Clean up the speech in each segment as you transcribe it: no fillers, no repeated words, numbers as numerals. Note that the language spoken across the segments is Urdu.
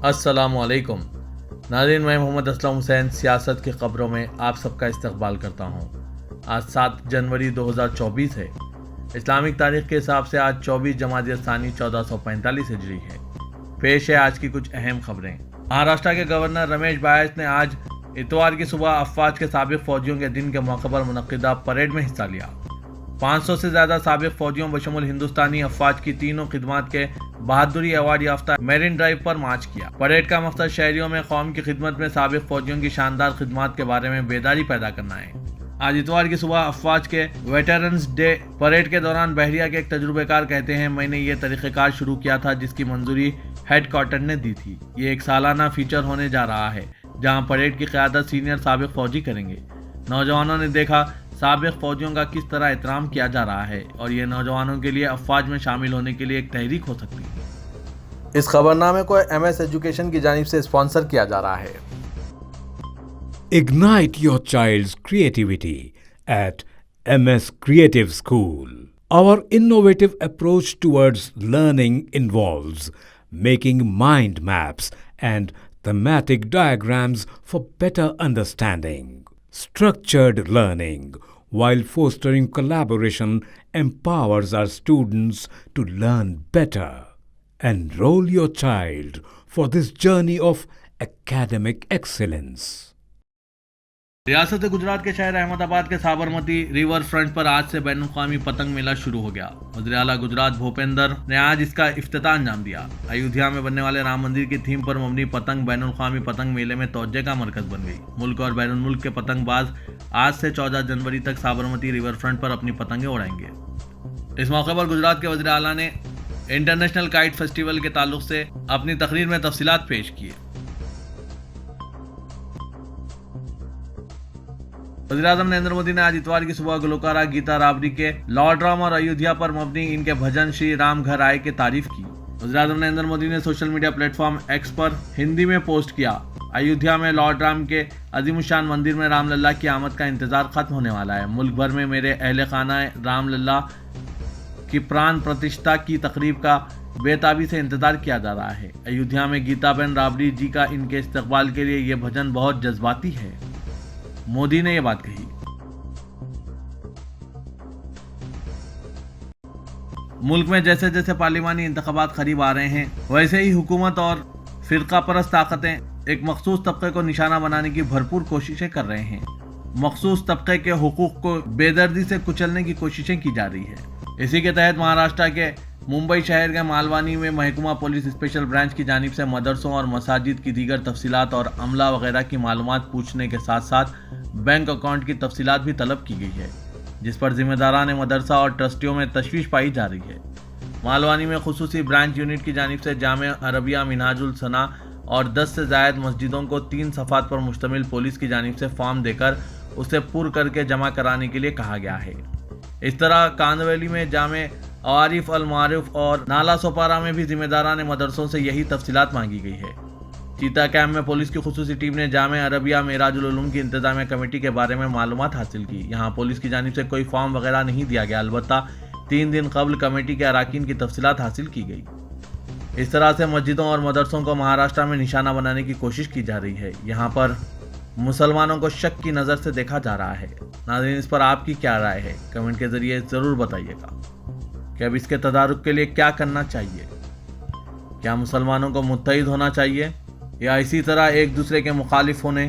السلام علیکم ناظرین، میں محمد اسلم حسین سیاست کی خبروں میں آپ سب کا استقبال کرتا ہوں۔ آج 7 جنوری 2024 ہے۔ اسلامک تاریخ کے حساب سے آج 24 جمادی الثانی 1445 ہجری ہے۔ پیش ہے آج کی کچھ اہم خبریں۔ مہاراشٹر کے گورنر رمیش بائس نے آج اتوار کی صبح افواج کے سابق فوجیوں کے دن کے موقع پر منعقدہ پریڈ میں حصہ لیا۔ 500 سے زیادہ سابق فوجیوں بشمول ہندوستانی افواج کی تینوں خدمات کے بہادری ایوارڈ یافتہ میرین ڈرائیو پر مارچ کیا۔ پریڈ کا مقصد شہریوں میں قوم کی خدمت میں سابق فوجیوں کی شاندار خدمات کے بارے میں بیداری پیدا کرنا ہے۔ آج اتوار کی صبح افواج کے ویٹرنز ڈے پریڈ کے دوران بحریہ کے ایک تجربہ کار کہتے ہیں، میں نے یہ طریقہ کار شروع کیا تھا جس کی منظوری ہیڈ کوارٹر نے دی تھی۔ یہ ایک سالانہ فیچر ہونے جا رہا ہے جہاں پریڈ کی قیادت سینئر سابق فوجی کریں گے۔ نوجوانوں نے دیکھا سابق فوجیوں کا کس طرح احترام کیا جا رہا ہے اور یہ نوجوانوں کے لیے افواج میں شامل ہونے کے لیے ایک تحریک ہو سکتی ہے۔ اس خبرنامے کو MS ایجوکیشن کی جانب سے اسپانسر کیا جا رہا ہے۔ Ignite your child's creativity at MS Creative School. Our innovative approach towards learning involves making mind maps and thematic diagrams for better understanding. Structured learning, while fostering collaboration, empowers our students to learn better. Enroll your child for this journey of academic excellence. ریاست گجرات کے شہر احمد آباد کے سابرمتی ریور فرنٹ پر آج سے بین الاقوامی پتنگ میلہ شروع ہو گیا۔ وزیر اعلیٰ گجرات بھوپیندر نے آج اس کا افتتاح انجام دیا۔ ایودھیا میں بننے والے رام مندر کی تھیم پر مبنی پتنگ بین الاقوامی پتنگ میلے میں توجہ کا مرکز بن گئی۔ ملک اور بیرون ملک کے پتنگ باز آج سے 14 جنوری تک سابرمتی ریور فرنٹ پر اپنی پتنگیں اڑائیں گے۔ اس موقع پر گجرات کے وزیر اعلیٰ نے انٹرنیشنل کائٹ فیسٹیول کے تعلق سے اپنی تقریر میں تفصیلات پیش کیے۔ وزیراعظم نریندر مودی نے آج اتوار کی صبح گلوکارہ گیتا رابڑی کے لارڈ رام اور ایودھیا پر مبنی ان کے بھجن شری رام گھر آئے کی تعریف کی۔ وزیراعظم نریندر مودی نے social media platform X پر ہندی میں پوسٹ کیا، ایودھیا میں لارڈ رام کے عظیم الشان مندر میں رام للا کی آمد کا انتظار ختم ہونے والا ہے۔ ملک بھر میں میرے اہل خانہ رام للا کی پران پرتشٹھا کی تقریب کا بے تابی سے انتظار کیا جا رہا ہے۔ ایودھیا میں گیتا بہن رابڑی جی کا ان کے استقبال کے لیے یہ بھجن بہت جذباتی ہے، مودی نے یہ بات کہی۔ ملک میں جیسے جیسے پارلیمانی انتخابات قریب آ رہے ہیں ویسے ہی حکومت اور فرقہ پرست طاقتیں ایک مخصوص طبقے کو نشانہ بنانے کی بھرپور کوششیں کر رہے ہیں۔ مخصوص طبقے کے حقوق کو بے دردی سے کچلنے کی کوششیں کی جا رہی ہے۔ اسی کے تحت مہاراشٹر کے ممبئی شہر کے مالوانی میں محکمہ پولیس اسپیشل برانچ کی جانب سے مدرسوں اور مساجد کی دیگر تفصیلات اور عملہ وغیرہ کی معلومات پوچھنے کے ساتھ ساتھ بینک اکاؤنٹ کی تفصیلات بھی طلب کی گئی ہے، جس پر ذمہ داران مدرسہ اور ٹرسٹیوں میں تشویش پائی جا رہی ہے۔ مالوانی میں خصوصی برانچ یونٹ کی جانب سے جامع عربیہ منہاج الثنا اور 10 سے زائد مسجدوں کو 3 صفحات پر مشتمل پولیس کی جانب سے فارم دے کر اسے پر کر کے جمع کرانے کے لیے کہا گیا ہے۔ اس طرح کاندویلی میں جامع عوارف المعارف اور نالا سوپارا میں بھی ذمہ داران مدرسوں سے یہی تفصیلات مانگی گئی ہے۔ چیتا کیمپ میں پولیس کی خصوصی ٹیم نے جامع عربیہ معراج العلوم کی انتظامیہ کمیٹی کے بارے میں معلومات حاصل کی۔ یہاں پولیس کی جانب سے کوئی فارم وغیرہ نہیں دیا گیا، البتہ 3 دن قبل کمیٹی کے اراکین کی تفصیلات حاصل کی گئی۔ اس طرح سے مسجدوں اور مدرسوں کو مہاراشٹر میں نشانہ بنانے کی کوشش کی جا رہی ہے۔ یہاں پر مسلمانوں کو شک کی نظر سے دیکھا جا رہا ہے۔ ناظرین، اس پر آپ کی کیا رائے ہے؟ کمنٹ کے ذریعے ضرور بتائیے گا کہ اب اس کے تدارک کے لیے کیا کرنا چاہیے۔ کیا مسلمانوں کو متحد ہونا چاہیے یا اسی طرح ایک دوسرے کے مخالف ہونے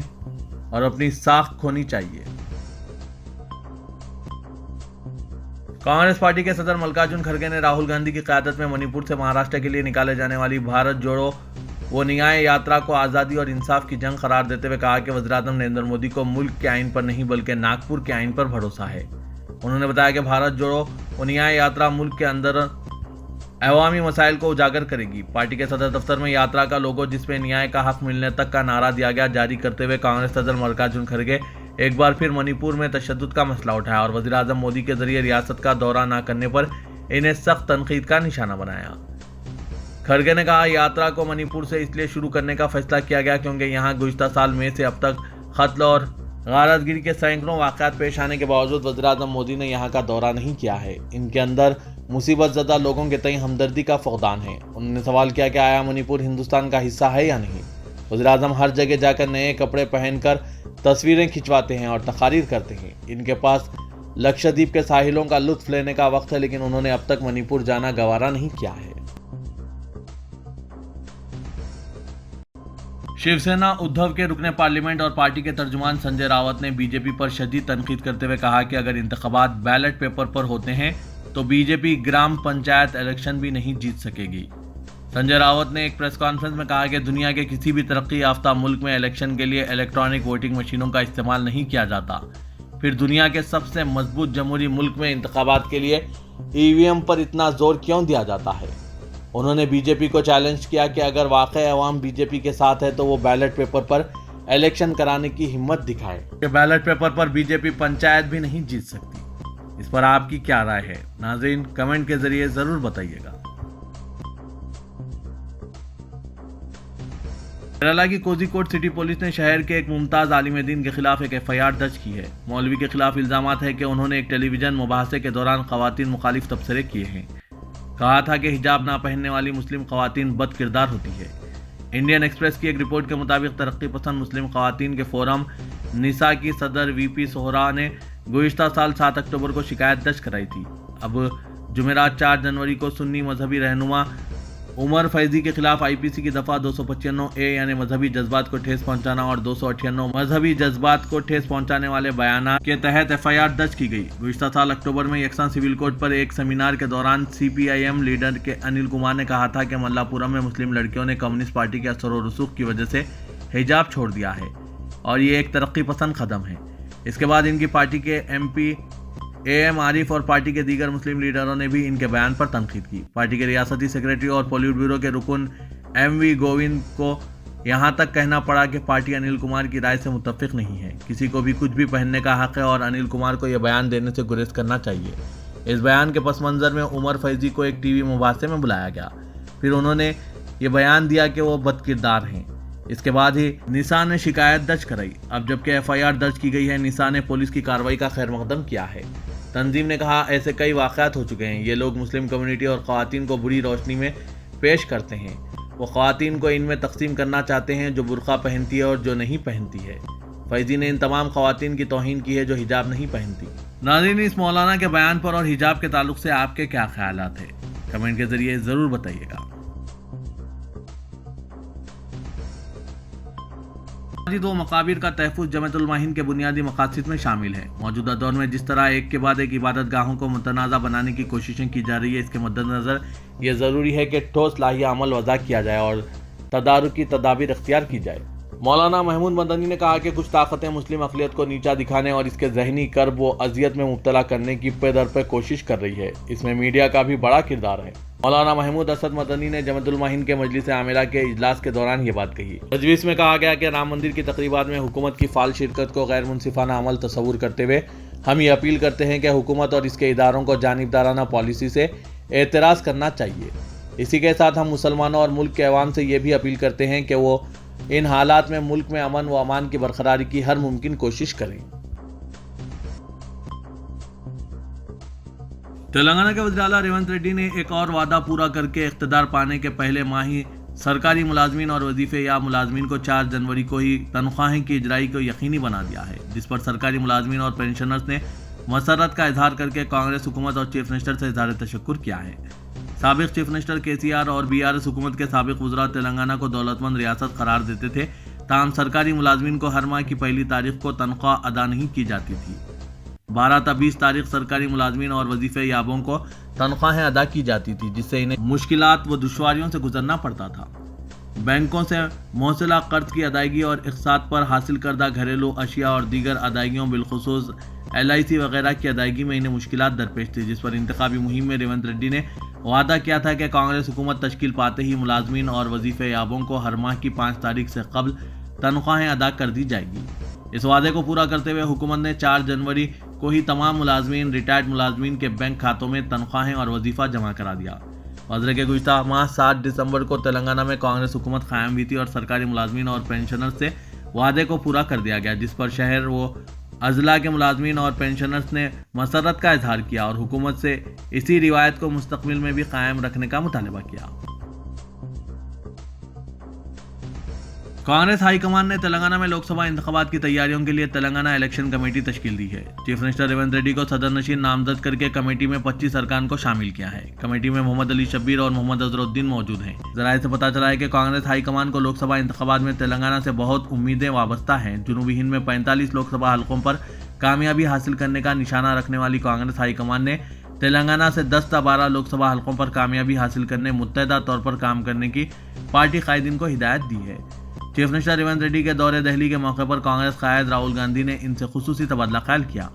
اور اپنی ساکھ کھونی چاہیے؟ کانگریس پارٹی کے صدر ملکارجن کھڑگے نے راہل گاندھی کی قیادت میں منی پور سے مہاراشٹر کے لیے نکالے جانے والی بھارت جوڑو وہ نیائے یاترا کو آزادی اور انصاف کی جنگ قرار دیتے ہوئے کہا کہ وزیراعظم نریندر مودی کو ملک کے آئین پر نہیں بلکہ ناگپور کے آئین پر بھروسہ ہے۔ انہوں نے بتایا کہ بھارت جوڑو وہ نیائے یاترا ملک کے اندر عوامی مسائل کو اجاگر کرے گی۔ پارٹی کے صدر دفتر میں یاترا کا لوگو جس پہ نیائے کا حق ملنے تک کا نعرہ دیا گیا جاری کرتے ہوئے کانگریس صدر ملکارجن کھڑگے ایک بار پھر منی پور میں تشدد کا مسئلہ اٹھایا اور وزیراعظم مودی کے ذریعے ریاست کا دورہ نہ کرنے پر انہیں سخت تنقید کا نشانہ بنایا۔ کھڑگے نے کہا، یاترا کو منی پور سے اس لیے شروع کرنے کا فیصلہ کیا گیا کیونکہ یہاں گزشتہ سال مئی سے اب تک قتل اور غارت گری کے سینکڑوں واقعات پیش آنے کے باوجود وزیر اعظم مودی نے یہاں کا دورہ نہیں کیا ہے۔ ان کے اندر مصیبت زدہ لوگوں کے تئیں ہمدردی کا فقدان ہے۔ انہوں نے سوال کیا کہ آیا منی پور ہندوستان کا حصہ ہے یا نہیں۔ وزیر اعظم ہر جگہ جا کر نئے کپڑے پہن کر تصویریں کھنچواتے ہیں اور تقاریر کرتے ہیں۔ ان کے پاس لکشدیپ کے ساحلوں کا لطف لینے کا وقت ہے، لیکن انہوں نے اب تک منی پور جانا گوارا نہیں کیا ہے۔ شیو سینا ادھو کے رکن پارلیمنٹ اور پارٹی کے ترجمان سنجے راوت نے بی جے پی پر شدید تنقید کرتے ہوئے کہا کہ اگر انتخابات بیلٹ پیپر پر ہوتے ہیں تو بی جے پی گرام پنچایت الیکشن بھی نہیں جیت سکے گی۔ سنجے راوت نے ایک پریس کانفرنس میں کہا کہ دنیا کے کسی بھی ترقی یافتہ ملک میں الیکشن کے لیے الیکٹرانک ووٹنگ مشینوں کا استعمال نہیں کیا جاتا، پھر دنیا کے سب سے مضبوط جمہوری ملک میں انتخابات کے لیے ای وی ایم پر اتنا زور کیوں دیا جاتا ہے۔ انہوں نے بی جے پی کو چیلنج کیا کہ اگر واقعی عوام بی جے پی کے ساتھ ہے تو وہ بیلٹ پیپر پر الیکشن کرانے کی ہمت دکھائے کہ بیلٹ پیپر پر بی جے پی پنچایت بھی نہیں جیت سکتی۔ اس پر آپ کی کیا رائے ہے؟ ناظرین کمنٹ کے ذریعے ضرور بتائیے گا۔ کیرالہ کی کوزی کوڈ سٹی پولیس نے شہر کے ایک ممتاز عالم دین کے خلاف ایک ایف آئی آر درج کی ہے۔ مولوی کے خلاف الزامات ہے کہ انہوں نے ایک ٹیلی ویژن مباحثے کے دوران خواتین مخالف تبصرے کیے ہیں۔ کہا تھا کہ حجاب نہ پہننے والی مسلم خواتین بد کردار ہوتی ہے۔ انڈین ایکسپریس کی ایک رپورٹ کے مطابق ترقی پسند مسلم خواتین کے فورم نساء کی صدر وی پی سہرا نے گزشتہ سال 7 اکتوبر کو شکایت درج کرائی تھی۔ اب جمعرات 4 جنوری کو سنی مذہبی رہنما عمر فیضی کے خلاف آئی پی سی کی دفعہ 295A یعنی مذہبی جذبات کو ٹھیس پہنچانا اور 298 مذہبی جذبات کو ٹھیس پہنچانے والے بیانات کے تحت ایف آئی آر درج کی گئی۔ گزشتہ سال اکتوبر میں یکساں سول کوڈ پر ایک سیمینار کے دوران سی پی آئی ایم لیڈر کے انل کمار نے کہا تھا کہ ملا پورم میں مسلم لڑکیوں نے کمیونسٹ پارٹی کے اثر و رسوخ کی وجہ سے حجاب چھوڑ دیا ہے اور یہ ایک ترقی پسند قدم ہے۔ اس کے بعد ان کی پارٹی کے ایم پی اے ایم عارف اور پارٹی کے دیگر مسلم لیڈروں نے بھی ان کے بیان پر تنقید کی۔ پارٹی کے ریاستی سیکریٹری اور پولیٹ بیورو کے رکن ایم وی گووند کو یہاں تک کہنا پڑا کہ پارٹی انل کمار کی رائے سے متفق نہیں ہے۔ کسی کو بھی کچھ بھی پہننے کا حق ہے اور انل کمار کو یہ بیان دینے سے گریز کرنا چاہیے۔ اس بیان کے پس منظر میں عمر فیضی کو ایک ٹی وی مباحثے میں بلایا گیا، پھر انہوں نے یہ بیان دیا کہ وہ بد کردار ہیں۔ اس کے بعد ہی نساء نے شکایت درج کرائی۔ اب جبکہ ایف آئی آر درج کی گئی ہے، نساء نے پولیس کی کارروائی کا خیر مقدم کیا ہے۔ تنظیم نے کہا ایسے کئی واقعات ہو چکے ہیں، یہ لوگ مسلم کمیونٹی اور خواتین کو بری روشنی میں پیش کرتے ہیں۔ وہ خواتین کو ان میں تقسیم کرنا چاہتے ہیں جو برقع پہنتی ہے اور جو نہیں پہنتی ہے۔ فیضی نے ان تمام خواتین کی توہین کی ہے جو حجاب نہیں پہنتی۔ ناظرین اس مولانا کے بیان پر اور حجاب کے تعلق سے آپ کے کیا خیالات ہیں؟ کمنٹ کے ذریعے ضرور بتائیے گا۔ دو مقابر کا تحفظ جمعیت علماء ہند کے بنیادی مقاصد میں شامل ہے۔ موجودہ دور میں جس طرح ایک کے بعد ایک عبادت گاہوں کو متنازع بنانے کی کوششیں کی جا رہی ہے، اس کے مد نظر یہ ضروری ہے کہ ٹھوس لائحہ عمل وضع کیا جائے اور تدارکی تدابیر اختیار کی جائے۔ مولانا محمود مدنی نے کہا کہ کچھ طاقتیں مسلم اقلیت کو نیچا دکھانے اور اس کے ذہنی کرب و اذیت میں مبتلا کرنے کی پے در پے کوشش کر رہی ہے۔ اس میں میڈیا کا بھی بڑا کردار ہے۔ مولانا محمود اسد مدنی نے جمعیت علماء ہند کے مجلس عاملہ کے اجلاس کے دوران یہ بات کہی۔ تجویز میں کہا گیا کہ رام مندر کی تقریبات میں حکومت کی فعال شرکت کو غیر منصفانہ عمل تصور کرتے ہوئے ہم یہ اپیل کرتے ہیں کہ حکومت اور اس کے اداروں کو جانبدارانہ پالیسی سے اعتراض کرنا چاہیے۔ اسی کے ساتھ ہم مسلمانوں اور ملک کے عوام سے یہ بھی اپیل کرتے ہیں کہ وہ ان حالات میں ملک میں امن و امان کی برقراری کی ہر ممکن کوشش کریں۔ تلنگانہ کے وزیر اعلیٰ ریونت ریڈی نے ایک اور وعدہ پورا کر کے اقتدار پانے کے پہلے ماہ ہی سرکاری ملازمین اور وظیفے یاب ملازمین کو 4 جنوری کو ہی تنخواہیں کی اجرائی کو یقینی بنا دیا ہے، جس پر سرکاری ملازمین اور پینشنرز نے مسرت کا اظہار کر کے کانگریس حکومت اور چیف منسٹر سے اظہار تشکر کیا ہے۔ سابق چیف منسٹر کے سی آر اور بی آر ایس حکومت کے سابق وزراء تلنگانہ کو دولت مند ریاست قرار دیتے تھے، تاہم سرکاری ملازمین کو ہر ماہ کی پہلی تاریخ کو تنخواہ ادا نہیں کی جاتی تھی۔ 12 تا 20 تاریخ سرکاری ملازمین اور وظیفے یابوں کو تنخواہیں ادا کی جاتی تھی، جس سے انہیں مشکلات و دشواریوں سے گزرنا پڑتا تھا۔ بینکوں سے موصلہ قرض کی ادائیگی اور اقساط پر حاصل کردہ گھریلو اشیاء اور دیگر ادائیگیوں بالخصوص LIC وغیرہ کی ادائیگی میں انہیں مشکلات درپیش تھی، جس پر انتخابی مہم میں ریونت ریڈی نے وعدہ کیا تھا کہ کانگریس حکومت تشکیل پاتے ہی ملازمین اور وظیفے یابوں کو ہر ماہ کی 5 تاریخ سے قبل تنخواہیں ادا کر دی جائے گی۔ اس وعدے کو پورا کرتے ہوئے حکومت نے 4 جنوری کو ہی تمام ملازمین، ریٹائرڈ ملازمین کے بینک کھاتوں میں تنخواہیں اور وظیفہ جمع کرا دیا۔ وزیر کے گزشتہ ماہ 7 دسمبر کو تلنگانہ میں کانگریس حکومت قائم ہوئی تھی اور سرکاری ملازمین اور پینشنر سے وعدے کو پورا کر دیا گیا، جس پر شہر و اضلاع کے ملازمین اور پینشنرز نے مسرت کا اظہار کیا اور حکومت سے اسی روایت کو مستقبل میں بھی قائم رکھنے کا مطالبہ کیا۔ کانگریس ہائی کمان نے تلنگانہ میں لوک سبھا انتخابات کی تیاریوں کے لیے تلنگانہ الیکشن کمیٹی تشکیل دی ہے۔ چیف منسٹر ریونت ریڈی کو صدر نشین نامزد کر کے کمیٹی میں 25 ارکان کو شامل کیا ہے۔ کمیٹی میں محمد علی شبیر اور محمد اظہرالدین موجود ہیں۔ ذرائع سے پتہ چلا ہے کہ کانگریس ہائی کمان کو لوک سبھا انتخابات میں تلنگانہ سے بہت امیدیں وابستہ ہیں۔ جنوبی ہند میں 45 لوک سبھا حلقوں پر کامیابی حاصل کرنے کا نشانہ رکھنے والی کانگریس ہائی کمان نے تلنگانہ سے 10 تا 12 لوک سبھا حلقوں پر کامیابی حاصل کرنے متحدہ طور پر کام کرنے کی پارٹی قائدین کو ہدایت دی ہے۔ چیف منسٹر ریونت ریڈی کے دورے دہلی کے موقع پر کانگریس قائد راہل گاندھی نے ان سے خصوصی تبادلہ خیال کیا۔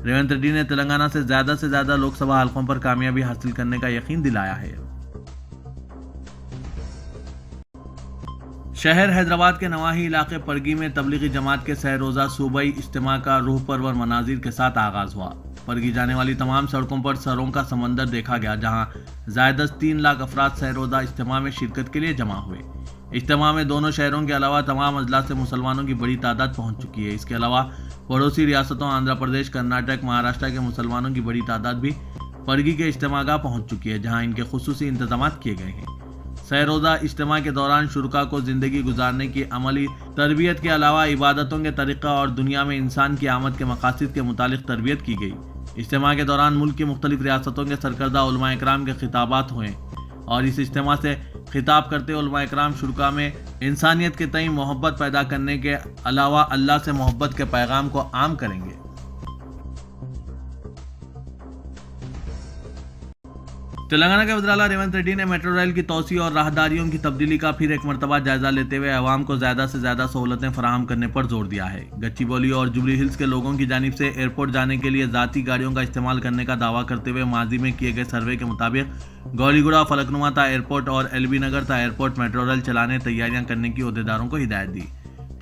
ریونت ریڈی نے تلنگانہ سے زیادہ لوک سبھا حلقوں پر کامیابی حاصل کرنے کا یقین دلایا ہے۔ شہر حیدرآباد کے نواحی علاقے پرگی میں تبلیغی جماعت کے سہ روزہ صوبائی اجتماع کا روح پرور مناظر کے ساتھ آغاز ہوا۔ پرگی جانے والی تمام سڑکوں پر سروں کا سمندر دیکھا گیا، جہاں زائد از 3 لاکھ افراد سہ روزہ اجتماع میں شرکت کے لیے جمع ہوئے۔ اجتماع میں دونوں شہروں کے علاوہ تمام اضلاع سے مسلمانوں کی بڑی تعداد پہنچ چکی ہے۔ اس کے علاوہ پڑوسی ریاستوں آندھرا پردیش، کرناٹک، مہاراشٹر کے مسلمانوں کی بڑی تعداد بھی پرگی کے اجتماع گاہ پہنچ چکی ہے، جہاں ان کے خصوصی انتظامات کیے گئے ہیں۔ سہ روزہ اجتماع کے دوران شرکاء کو زندگی گزارنے کی عملی تربیت کے علاوہ عبادتوں کے طریقہ اور دنیا میں انسان کی آمد کے مقاصد کے متعلق تربیت کی گئی۔ اجتماع کے دوران ملک کی مختلف ریاستوں کے سرکردہ علماء اکرام کے خطابات ہوئے اور اس اجتماع سے خطاب کرتے علماء اکرام شرکاء میں انسانیت کے تئیں محبت پیدا کرنے کے علاوہ اللہ سے محبت کے پیغام کو عام کریں گے۔ تلنگانہ کے وزیر اعلیٰ ریونت ریڈی نے میٹرو ریل کی توسیع اور راہداریوں کی تبدیلی کا پھر ایک مرتبہ جائزہ لیتے ہوئے عوام کو زیادہ سے زیادہ سہولتیں فراہم کرنے پر زور دیا ہے۔ گچی بولی اور جوبلی ہلز کے لوگوں کی جانب سے ایئرپورٹ جانے کے لیے ذاتی گاڑیوں کا استعمال کرنے کا دعویٰ کرتے ہوئے ماضی میں کیے گئے سروے کے مطابق گولی گڑا فلک نما تا ایئرپورٹ اور ایل بی نگر تا ایئرپورٹ میٹرو ریل چلانے تیاریاں کرنے کی عہدیداروں کو ہدایت دی۔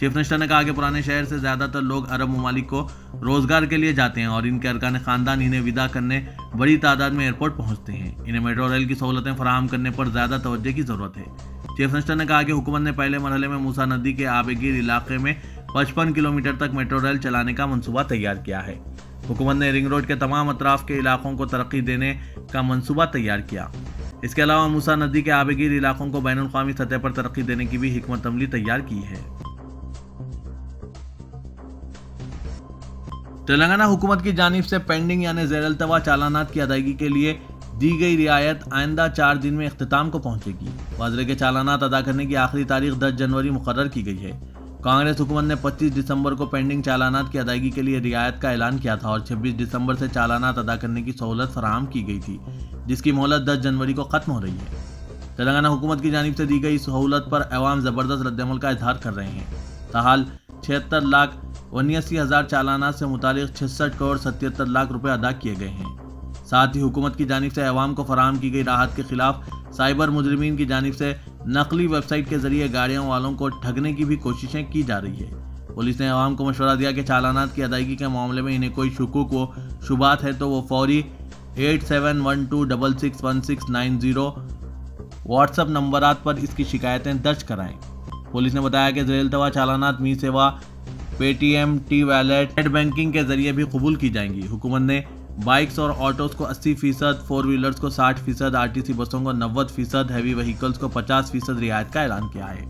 چیف منسٹر نے کہا کہ پرانے شہر سے زیادہ تر لوگ عرب ممالک کو روزگار کے لیے جاتے ہیں اور ان کے ارکان خاندان انہیں ودا کرنے بڑی تعداد میں ایئرپورٹ پہنچتے ہیں۔ انہیں میٹرو ریل کی سہولتیں فراہم کرنے پر زیادہ توجہ کی ضرورت ہے۔ چیف منسٹر نے کہا کہ حکومت نے پہلے مرحلے میں موسیٰ ندی کے آب گیر علاقے میں 55 کلومیٹر تک میٹرو ریل چلانے کا منصوبہ تیار کیا ہے۔ حکومت نے رنگ روڈ کے تمام اطراف کے علاقوں کو ترقی دینے کا منصوبہ تیار کیا۔ اس کے علاوہ موسیٰ ندی کے آب گیر علاقوں کو بین الاقوامی سطح پر ترقی دینے کی بھی حکمت عملی تیار کی ہے۔ تلنگانہ حکومت کی جانب سے پینڈنگ یعنی زیر التوا چالانات کی ادائیگی کے لیے دی گئی رعایت آئندہ 4 دن میں اختتام کو پہنچے گی۔ واضح کے چالانات ادا کرنے کی آخری تاریخ 10 جنوری مقرر کی گئی ہے۔ کانگریس حکومت نے 25 دسمبر کو پینڈنگ چالانات کی ادائیگی کے لیے رعایت کا اعلان کیا تھا اور 26 دسمبر سے چالانات ادا کرنے کی سہولت فراہم کی گئی تھی، جس کی مہلت 10 جنوری کو ختم ہو رہی ہے۔ تلنگانہ حکومت کی جانب سے دی گئی سہولت پر عوام زبردست رد عمل کا اظہار کر رہے ہیں۔ تاحال 76,79,000 چالانات سے متعلق 66 کروڑ 77 لاکھ روپے ادا کیے گئے ہیں۔ ساتھ ہی حکومت کی جانب سے عوام کو فراہم کی گئی راحت کے خلاف سائبر مجرمین کی جانب سے نقلی ویب سائٹ کے ذریعے گاڑیوں والوں کو ٹھگنے کی بھی کوششیں کی جا رہی ہے۔ پولیس نے عوام کو مشورہ دیا کہ چالانات کی ادائیگی کے معاملے میں انہیں کوئی شکوک و شبہات ہے تو وہ فوری 8712661690 واٹس ایپ نمبرات پر اس کی شکایتیں درج کرائیں۔ پولیس نے بتایا کہ زیر التوا چالانات Mee Seva, Paytm, T wallet, net banking کے ذریعے بھی قبول کی جائیں گی۔ حکومت نے بائکس اور آٹوز کو 80%، 4 ویلرز کو 60%، آر ٹی سی بسوں کو 90%، ہیوی وہیکلز کو 50% رعایت کا اعلان کیا ہے۔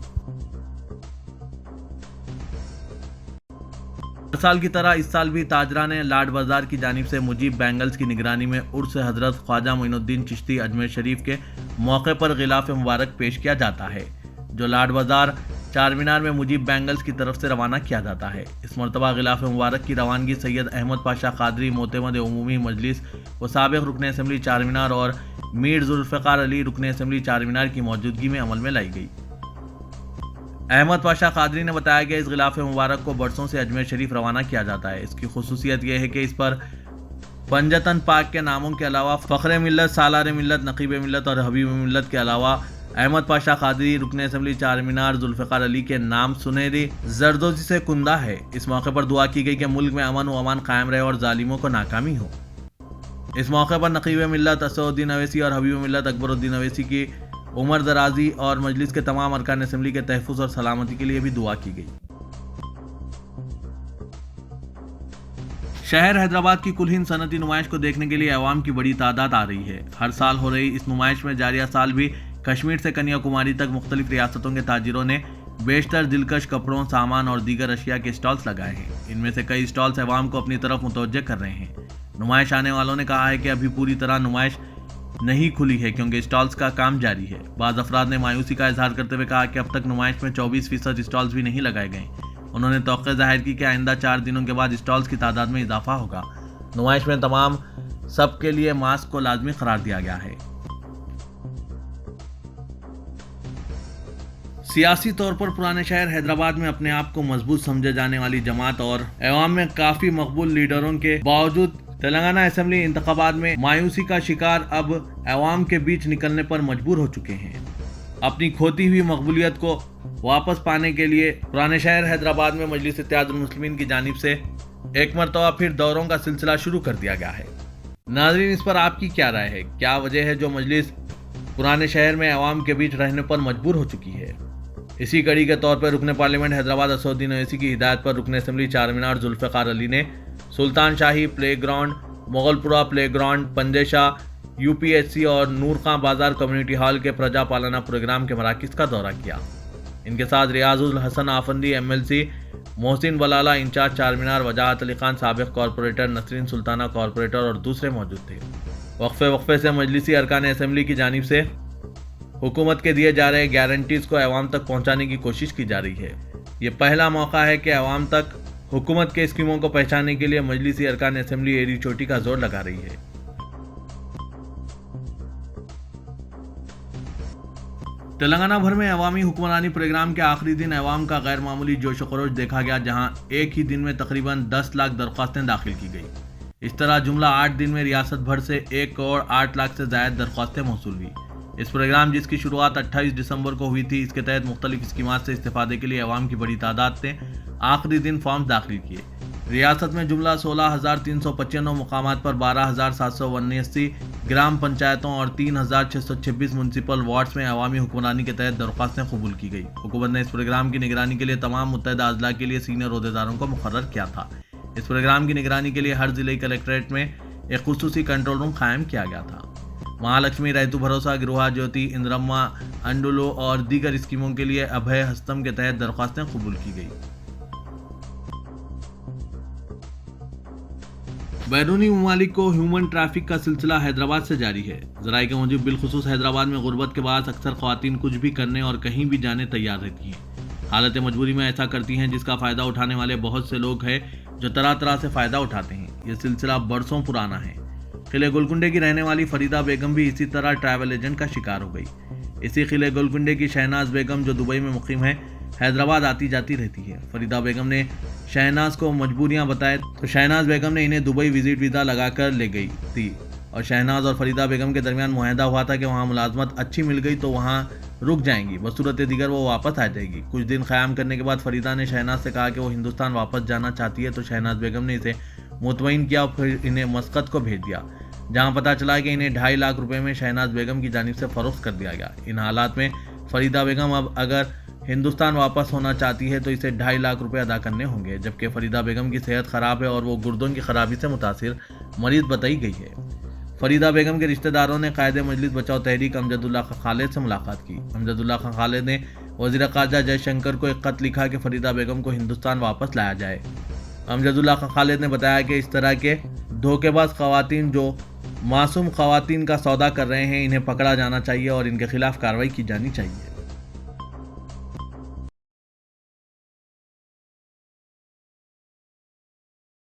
ہر سال کی طرح اس سال بھی تاجران لاڈ بازار کی جانب سے مجیب بینگلز کی نگرانی میں عرس حضرت خواجہ معین الدین چشتی اجمیر شریف کے موقع پر غلاف مبارک پیش کیا جاتا ہے، جو لاڈ بازار چار مینار میں مجیب بینگلز کی طرف سے روانہ کیا جاتا ہے۔ اس مرتبہ غلاف مبارک کی روانگی سید احمد پاشا قادری معتمد عمومی مجلس و سابق رکن اسمبلی چار مینار اور میر ذوالفقار علی رکن اسمبلی چار مینار کی موجودگی میں عمل میں لائی گئی۔ احمد پاشا قادری نے بتایا کہ اس غلاف مبارک کو برسوں سے اجمیر شریف روانہ کیا جاتا ہے۔ اس کی خصوصیت یہ ہے کہ اس پر پنجتن پاک کے ناموں کے علاوہ فخر ملت، سالار ملت، نقیب ملت اور حبیب ملت کے علاوہ احمد پاشا قادری رکن اسمبلی چار مینار ذوالفقار علی کے نام سنہری زردوزی سے کندہ ہے۔ اس موقع پر دعا کی گئی کہ ملک میں امن و امان قائم رہے اور ظالموں کو ناکامی ہو۔ اس موقع پر نقیب ملت اسد الدین اویسی اور حبیب ملت اکبر الدین اویسی کی عمر درازی اور مجلس کے تمام ارکان اسمبلی کے تحفظ اور سلامتی کے لیے بھی دعا کی گئی۔ شہر حیدرآباد کی کل ہند صنعتی نمائش کو دیکھنے کے لیے عوام کی بڑی تعداد آ رہی ہے۔ ہر سال ہو رہی اس نمائش میں جاریہ سال بھی کشمیر سے کنیا کماری تک مختلف ریاستوں کے تاجروں نے بیشتر دلکش کپڑوں، سامان اور دیگر اشیاء کے اسٹالز لگائے ہیں۔ ان میں سے کئی اسٹالز عوام کو اپنی طرف متوجہ کر رہے ہیں۔ نمائش آنے والوں نے کہا ہے کہ ابھی پوری طرح نمائش نہیں کھلی ہے کیونکہ اسٹالز کا کام جاری ہے۔ بعض افراد نے مایوسی کا اظہار کرتے ہوئے کہا کہ اب تک نمائش میں 24% اسٹالز بھی نہیں لگائے گئے۔ انہوں نے توقع ظاہر کی کہ آئندہ 4 دنوں کے بعد اسٹالز کی تعداد میں اضافہ ہوگا۔ نمائش میں تمام سب کے لیے ماسک کو لازمی قرار دیا گیا ہے۔ سیاسی طور پر پرانے شہر حیدرآباد میں اپنے آپ کو مضبوط سمجھے جانے والی جماعت اور عوام میں کافی مقبول لیڈروں کے باوجود تلنگانہ اسمبلی انتخابات میں مایوسی کا شکار اب عوام کے بیچ نکلنے پر مجبور ہو چکے ہیں۔ اپنی کھوتی ہوئی مقبولیت کو واپس پانے کے لیے پرانے شہر حیدرآباد میں مجلس اتحاد المسلمین کی جانب سے ایک مرتبہ پھر دوروں کا سلسلہ شروع کر دیا گیا ہے۔ ناظرین، اس پر آپ کی کیا رائے ہے؟ کیا وجہ ہے جو مجلس پرانے شہر میں عوام کے بیچ رہنے پر مجبور ہو چکی ہے؟ اسی کڑی کے طور پر رکن پارلیمنٹ حیدرآباد اسدالدین اویسی کی ہدایت پر رکن اسمبلی چار مینار ذوالفقار علی نے سلطان شاہی پلے گراؤنڈ، مغل پورہ پلے گراؤنڈ، پنجے شاہ UPSC اور نور خان بازار کمیونٹی ہال کے پرجا پالنا پروگرام کے مراکز کا دورہ کیا۔ ان کے ساتھ ریاض الحسن آفندی MLC، محسن بلالہ انچارج چار مینار، وجاہت علی خان سابق کارپوریٹر، نسرین سلطانہ کارپوریٹر اور دوسرے موجود تھے۔ وقفے سے مجلسی ارکان اسمبلی کی جانب سے حکومت کے دیے جا رہے گارنٹیز کو عوام تک پہنچانے کی کوشش کی جا رہی ہے۔ یہ پہلا موقع ہے کہ عوام تک حکومت کے اسکیموں کو پہنچانے کے لیے مجلسی ارکان اسمبلی ایڑی چوٹی کا زور لگا رہی ہے۔ تلنگانہ بھر میں عوامی حکمرانی پروگرام کے آخری دن عوام کا غیر معمولی جوش و خروش دیکھا گیا، جہاں ایک ہی دن میں تقریباً 10 لاکھ درخواستیں داخل کی گئی۔ اس طرح جملہ 8 دن میں ریاست بھر سے 1 کروڑ 8 لاکھ سے زائد درخواستیں موصول ہوئی۔ اس پروگرام جس کی شروعات 28 دسمبر کو ہوئی تھی، اس کے تحت مختلف اسکیمات سے استفادے کے لیے عوام کی بڑی تعداد نے آخری دن فارم داخل کیے۔ ریاست میں جملہ 16,395 مقامات پر 12,779 گرام پنچایتوں اور 3,626 میونسپل وارڈز میں عوامی حکمرانی کے تحت درخواستیں قبول کی گئی۔ حکومت نے اس پروگرام کی نگرانی کے لیے تمام متحدہ اضلاع کے لیے سینئر عہدیداروں کو مقرر کیا تھا۔ اس پروگرام کی نگرانی کے لیے ہر ضلعی کلکٹریٹ میں ایک خصوصی کنٹرول روم قائم کیا گیا تھا۔ مہالکشمی، ریتو بھروسہ، گروہ جیوتی، اندرما انڈولو اور دیگر اسکیموں کے لیے ابھے ہستم کے تحت درخواستیں قبول کی گئی۔ بیرونی ممالک کو ہیومن ٹریفک کا سلسلہ حیدرآباد سے جاری ہے۔ ذرائع کے موجب بالخصوص حیدرآباد میں غربت کے باعث اکثر خواتین کچھ بھی کرنے اور کہیں بھی جانے تیار رہتی ہیں۔ حالت مجبوری میں ایسا کرتی ہیں جس کا فائدہ اٹھانے والے بہت سے لوگ ہیں جو طرح طرح سے فائدہ اٹھاتے ہیں۔ یہ سلسلہ برسوں پرانا ہے۔ قلعہ گولکنڈے کی رہنے والی فریدہ بیگم بھی اسی طرح ٹریول ایجنٹ کا شکار ہو گئی۔ اسی قلعہ گولکنڈے کی شہناز بیگم جو دبئی میں مقیم ہے، حیدرآباد آتی جاتی رہتی ہے۔ فریدہ بیگم نے شہناز کو مجبوریاں بتائے تو شہناز بیگم نے انہیں دبئی وزٹ ویزا لگا کر لے گئی تھی اور شہناز اور فریدہ بیگم کے درمیان معاہدہ ہوا تھا کہ وہاں ملازمت اچھی مل گئی تو وہاں رک جائیں گی، بصورت دیگر وہ واپس آ جائے گی۔ کچھ دن قیام کرنے کے بعد فریدہ نے شہناز سے کہا کہ وہ ہندوستان واپس جانا چاہتی ہے تو شہناز بیگم نے اسے مطمئن کیا اور پھر انہیں مسقط کو بھیج دیا، جہاں پتہ چلا کہ انہیں 2.5 لاکھ روپے میں شہناز بیگم کی جانب سے فروخت کر دیا گیا۔ ان حالات میں فریدہ بیگم اب اگر ہندوستان واپس ہونا چاہتی ہے تو اسے 2.5 لاکھ روپے ادا کرنے ہوں گے، جبکہ فریدہ بیگم کی صحت خراب ہے اور وہ گردوں کی خرابی سے متاثر مریض بتائی گئی ہے۔ فریدہ بیگم کے رشتہ داروں نے قائد مجلس بچاؤ تحریک امجد اللہ خان خالد سے ملاقات کی۔ امجد اللہ خان خالد نے وزیر خارجہ جے شنکر کو ایک خط لکھا کہ فریدہ بیگم کو ہندوستان واپس لایا جائے۔ امجد اللہ خان خالد نے بتایا کہ اس طرح کے دھوکے باز خواتین جو معصوم خواتین کا سودا کر رہے ہیں، انہیں پکڑا جانا چاہیے اور ان کے خلاف کارروائی کی جانی چاہیے۔